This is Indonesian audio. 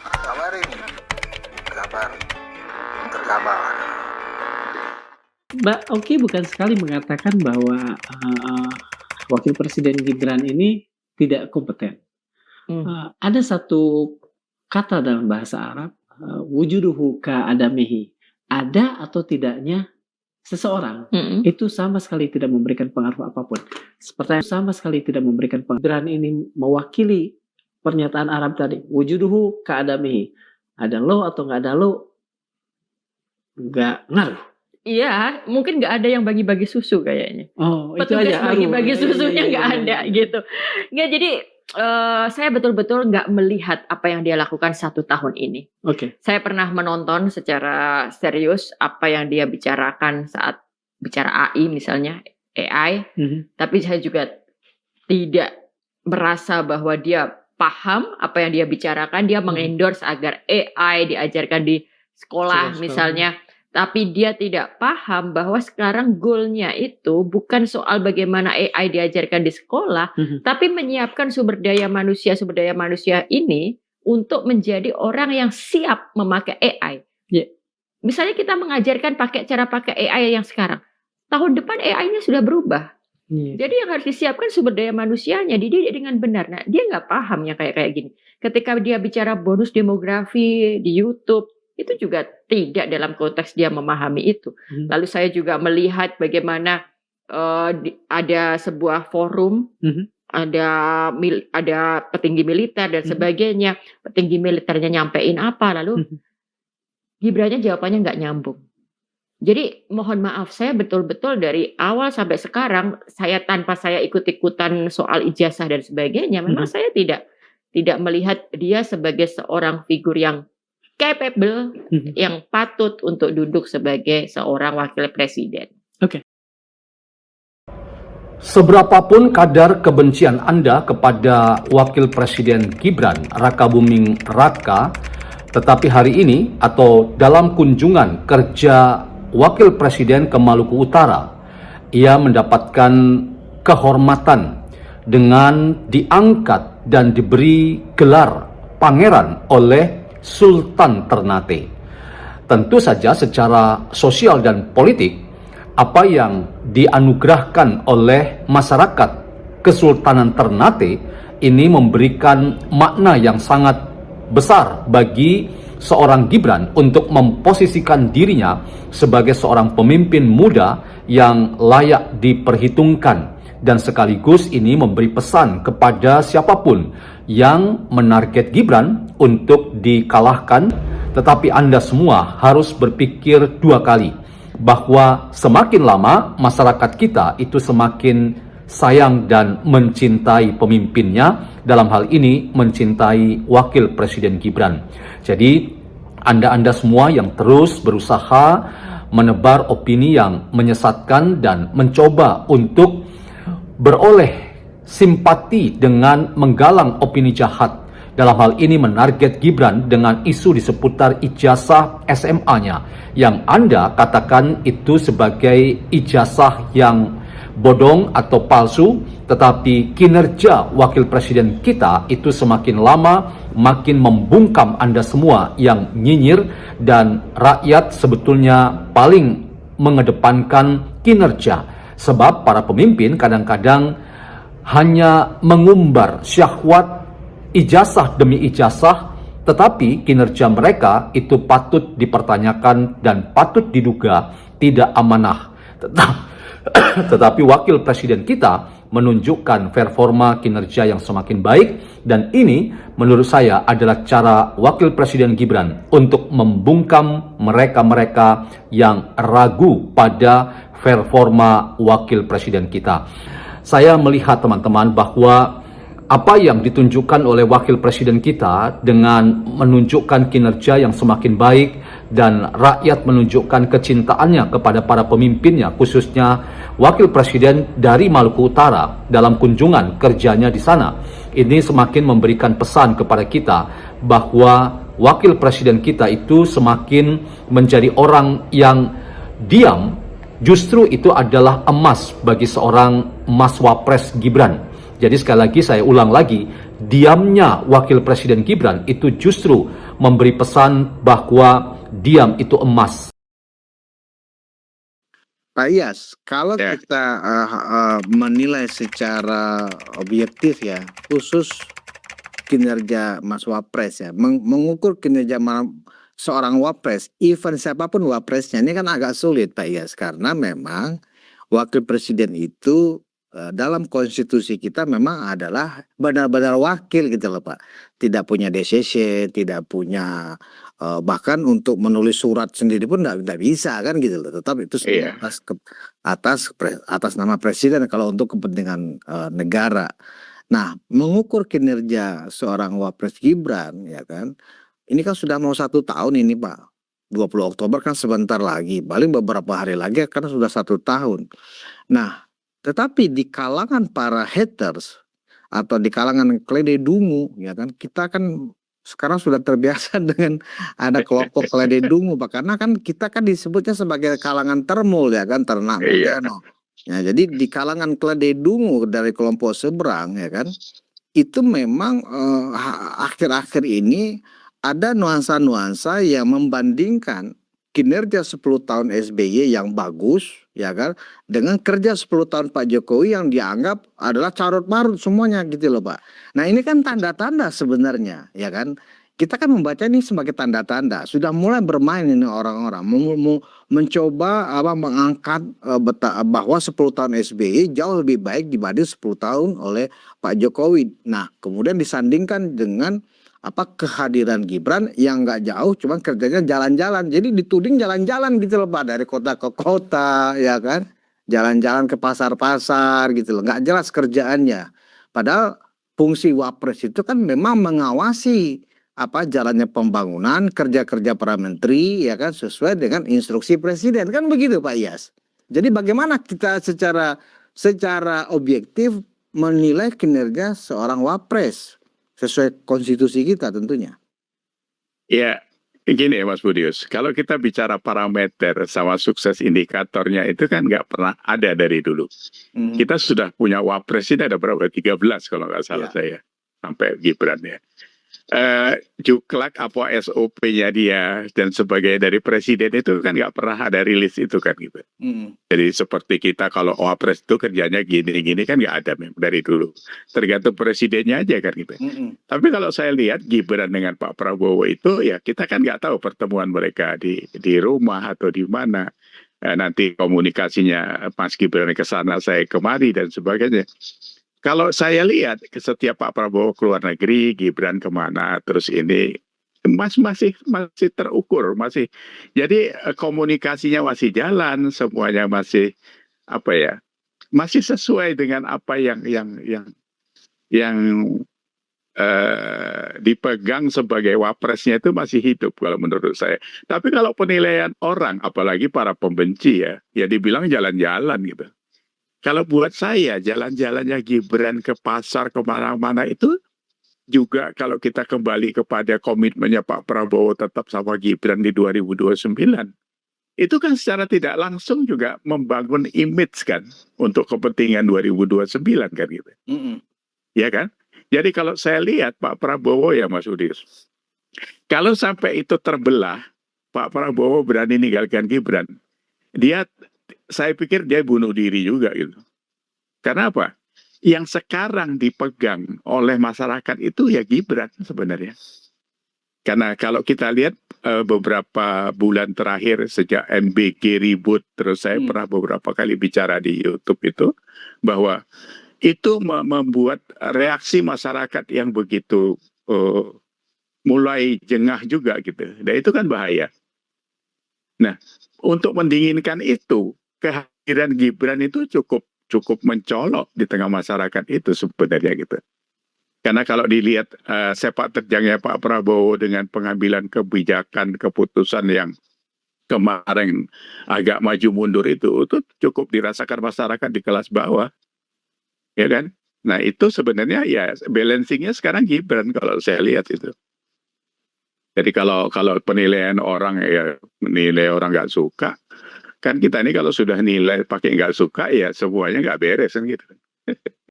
Kabar ini, kabar terkabar. Mbak Oki bukan sekali mengatakan bahwa Wakil Presiden Gibran ini tidak kompeten. Ada satu kata dalam bahasa Arab, wujuduhu ka'adamihi. Ada atau tidaknya seseorang itu sama sekali tidak memberikan pengaruh apapun. Seperti sama sekali tidak memberikan pengaruh. Gibran ini mewakili pernyataan Arab tadi, wujuduhu ka'adamihi. Ada lo atau nggak ada lo, nggak ngaruh. Iya, mungkin nggak ada yang bagi-bagi susu kayaknya. Oh, itu Petugas aja. bagi-bagi susunya nggak ada gitu. Nggak, jadi saya betul-betul nggak melihat apa yang dia lakukan 1 tahun ini. Oke. Saya pernah menonton secara serius apa yang dia bicarakan saat bicara AI misalnya, AI. Tapi saya juga tidak merasa bahwa dia paham apa yang dia bicarakan. Dia mengendorse agar AI diajarkan di sekolah misalnya. Tapi dia tidak paham bahwa sekarang goalnya itu bukan soal bagaimana AI diajarkan di sekolah, tapi menyiapkan sumber daya manusia ini untuk menjadi orang yang siap memakai AI. Yeah. Misalnya kita mengajarkan cara pakai AI yang sekarang, tahun depan AI-nya sudah berubah. Yeah. Jadi yang harus disiapkan sumber daya manusianya, dididik dengan benar. Nah, dia nggak paham yang kayak gini. Ketika dia bicara bonus demografi di YouTube, itu juga tidak dalam konteks dia memahami itu. Lalu saya juga melihat bagaimana ada sebuah forum, ada petinggi militer dan sebagainya. Petinggi militernya nyampein apa, lalu Gibrannya jawabannya nggak nyambung. Jadi mohon maaf, saya betul-betul dari awal sampai sekarang, tanpa saya ikut-ikutan soal ijazah dan sebagainya, memang saya tidak melihat dia sebagai seorang figur yang capable, yang patut untuk duduk sebagai seorang wakil presiden. Oke. Seberapapun kadar kebencian Anda kepada Wakil Presiden Gibran Rakabuming Raka, tetapi hari ini atau dalam kunjungan kerja Wakil Presiden ke Maluku Utara, ia mendapatkan kehormatan dengan diangkat dan diberi gelar pangeran oleh Sultan Ternate. Tentu saja secara sosial dan politik, apa yang dianugerahkan oleh masyarakat Kesultanan Ternate ini memberikan makna yang sangat besar bagi seorang Gibran untuk memposisikan dirinya sebagai seorang pemimpin muda yang layak diperhitungkan. Dan sekaligus ini memberi pesan kepada siapapun yang menarget Gibran untuk dikalahkan, tetapi Anda semua harus berpikir 2 kali bahwa semakin lama masyarakat kita itu semakin sayang dan mencintai pemimpinnya, dalam hal ini mencintai Wakil Presiden Gibran. Jadi Anda semua yang terus berusaha menebar opini yang menyesatkan dan mencoba untuk beroleh simpati dengan menggalang opini jahat, dalam hal ini menarget Gibran dengan isu di seputar ijazah SMA-nya yang Anda katakan itu sebagai ijazah yang bodong atau palsu, tetapi kinerja Wakil Presiden kita itu semakin lama makin membungkam Anda semua yang nyinyir, dan rakyat sebetulnya paling mengedepankan kinerja. Sebab para pemimpin kadang-kadang hanya mengumbar syahwat ijazah demi ijazah, tetapi kinerja mereka itu patut dipertanyakan dan patut diduga tidak amanah. Tetapi Wakil Presiden kita menunjukkan performa kinerja yang semakin baik, dan ini menurut saya adalah cara Wakil Presiden Gibran untuk membungkam mereka-mereka yang ragu pada performa Wakil Presiden kita. Saya melihat teman-teman bahwa apa yang ditunjukkan oleh Wakil Presiden kita dengan menunjukkan kinerja yang semakin baik dan rakyat menunjukkan kecintaannya kepada para pemimpinnya, khususnya Wakil Presiden dari Maluku Utara dalam kunjungan kerjanya di sana, ini semakin memberikan pesan kepada kita bahwa Wakil Presiden kita itu semakin menjadi orang yang diam. Justru itu adalah emas bagi seorang Mas Wapres Gibran. Jadi sekali lagi saya ulang lagi, diamnya Wakil Presiden Gibran itu justru memberi pesan bahwa diam itu emas. Pak Iyas, kalau Ya. kita menilai secara objektif ya, khusus kinerja Mas Wapres ya, mengukur kinerja seorang Wapres, even siapapun Wapresnya ini kan agak sulit Pak Iyas, karena memang Wakil Presiden itu dalam konstitusi kita memang adalah benar-benar wakil gitu loh Pak. Tidak punya DCC, tidak punya bahkan untuk menulis surat sendiri pun tidak bisa kan gitu loh. Tetap itu semua Iya. atas nama presiden kalau untuk kepentingan negara. Nah, mengukur kinerja seorang Wapres Gibran ya kan, ini kan sudah mau 1 tahun ini Pak. 20 Oktober kan sebentar lagi, paling beberapa hari lagi karena sudah 1 tahun. Nah, tetapi di kalangan para haters atau di kalangan kelede dungu ya kan, kita kan sekarang sudah terbiasa dengan ada kelompok kelede dungu Pak, karena kan kita kan disebutnya sebagai kalangan termul ya kan, ternak Iya. modern. Ya, jadi di kalangan kelede dungu dari kelompok seberang ya kan, itu memang akhir-akhir ini ada nuansa-nuansa yang membandingkan kinerja 10 tahun SBY yang bagus ya kan, dengan kerja 10 tahun Pak Jokowi yang dianggap adalah carut marut semuanya gitu loh Pak. Nah ini kan tanda-tanda sebenarnya ya kan. Kita kan membaca ini sebagai tanda-tanda. Sudah mulai bermain ini orang-orang. Mencoba mengangkat bahwa 10 tahun SBY jauh lebih baik dibanding 10 tahun oleh Pak Jokowi. Nah kemudian disandingkan dengan kehadiran Gibran yang nggak jauh, cuman kerjanya jalan-jalan. Jadi dituding jalan-jalan gitu loh Pak, dari kota ke kota ya kan, jalan-jalan ke pasar-pasar gitu loh, nggak jelas kerjaannya. Padahal fungsi Wapres itu kan memang mengawasi jalannya pembangunan, kerja-kerja para menteri ya kan, sesuai dengan instruksi presiden kan begitu Pak Iyas. Jadi bagaimana kita secara objektif menilai kinerja seorang Wapres sesuai konstitusi kita tentunya. Ya, gini Mas Budius, kalau kita bicara parameter sama sukses indikatornya itu kan nggak pernah ada dari dulu. Kita sudah punya Wapres ini ada berapa? 13 kalau nggak salah saya. Sampai Gibran ya. Juklak apa SOP-nya dia dan sebagainya dari presiden itu kan nggak pernah ada rilis itu kan gitu. Jadi seperti kita kalau Wapres itu kerjanya gini-gini kan nggak ada memang dari dulu. Tergantung presidennya aja kan gitu. Tapi kalau saya lihat Gibran dengan Pak Prabowo itu ya kita kan nggak tahu pertemuan mereka di rumah atau di mana. Nanti komunikasinya Mas Gibran ke sana, saya kemari dan sebagainya. Kalau saya lihat setiap Pak Prabowo keluar negeri, Gibran kemana, terus ini masih terukur, masih. Jadi komunikasinya masih jalan, semuanya masih masih sesuai dengan apa yang dipegang sebagai wapresnya itu masih hidup kalau menurut saya. Tapi kalau penilaian orang, apalagi para pembenci ya dibilang jalan-jalan gitu. Kalau buat saya jalan-jalannya Gibran ke pasar kemana-mana itu juga kalau kita kembali kepada komitmennya Pak Prabowo tetap sama Gibran di 2029, itu kan secara tidak langsung juga membangun image kan untuk kepentingan 2029 kan gitu. Ya kan? Jadi kalau saya lihat Pak Prabowo ya Mas Udir, kalau sampai itu terbelah, Pak Prabowo berani ninggalkan Gibran, saya pikir dia bunuh diri juga gitu. Karena apa? Yang sekarang dipegang oleh masyarakat itu ya Gibran sebenarnya. Karena kalau kita lihat beberapa bulan terakhir sejak MBG ribut, terus saya pernah beberapa kali bicara di YouTube itu, bahwa itu membuat reaksi masyarakat yang begitu mulai jengah juga gitu. Dan itu kan bahaya. Nah, untuk mendinginkan itu, kehadiran Gibran itu cukup mencolok di tengah masyarakat itu sebenarnya gitu. Karena kalau dilihat sepak terjangnya Pak Prabowo dengan pengambilan kebijakan, keputusan yang kemarin agak maju mundur itu cukup dirasakan masyarakat di kelas bawah, ya kan? Nah itu sebenarnya ya balancingnya sekarang Gibran kalau saya lihat itu. Jadi kalau penilaian orang ya nilai orang nggak suka, kan kita ini kalau sudah nilai pakai nggak suka ya semuanya nggak beres kan gitu.